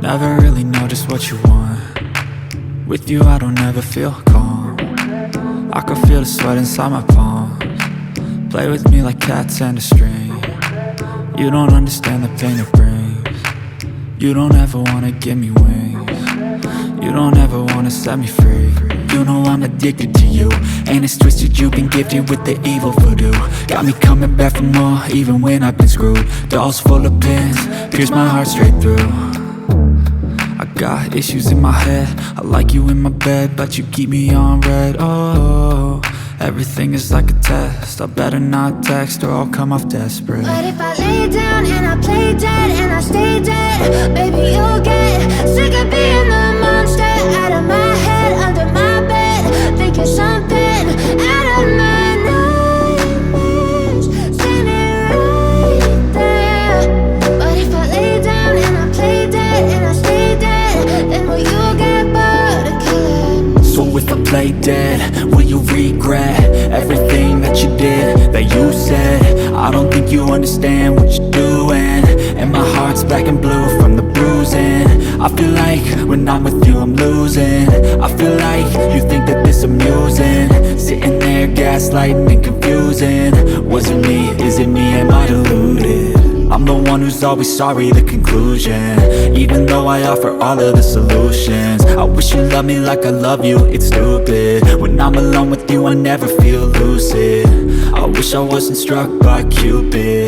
Never really know just what you want. With you I don't ever feel calm. I can feel the sweat inside my palms. Play with me like cats and a string. You don't understand the pain it brings. You don't ever wanna give me wings. You don't ever wanna set me free. You know I'm addicted to you, and it's twisted, you've been gifted with the evil voodoo. Got me coming back for more, even when I've been screwed. Dolls full of pins, pierce my heart straight through. I got issues in my head, I like you in my bed, but you keep me on red. Oh, everything is like a test, I better not text or I'll come off desperate. But if I lay down and I play dead and I stay dead, baby you'll get sick of being the monster out of my head, under my bed, thinking something out of my nightmares, standing right there. But if I lay down and I play dead and I stay dead, then will you get bored of killing? So if I play dead, will you regret everything that you did, that you said? I don't think you understand what you're doing, and my heart's black and blue from the bruising. I feel like when I'm with you I'm losing. I feel like you think that this amusing, sitting there gaslighting and confusing. Was it me? Is it me? Am I deluded? I'm the one who's always sorry, the conclusion, even though I offer all of the solutions. I wish you loved me like I love you, it's stupid. When I'm alone with you I never feel lucid. I wish I wasn't struck by Cupid.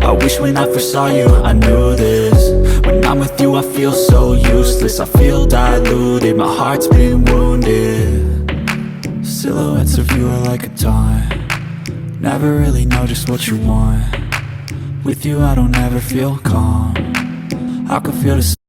I wish when I first saw you I knew this. When I'm with you I feel so useless, I feel diluted, my heart's been wounded. Silhouettes of you are like a taunt. Never really know just what you want. With you I don't ever feel calm. I can feel the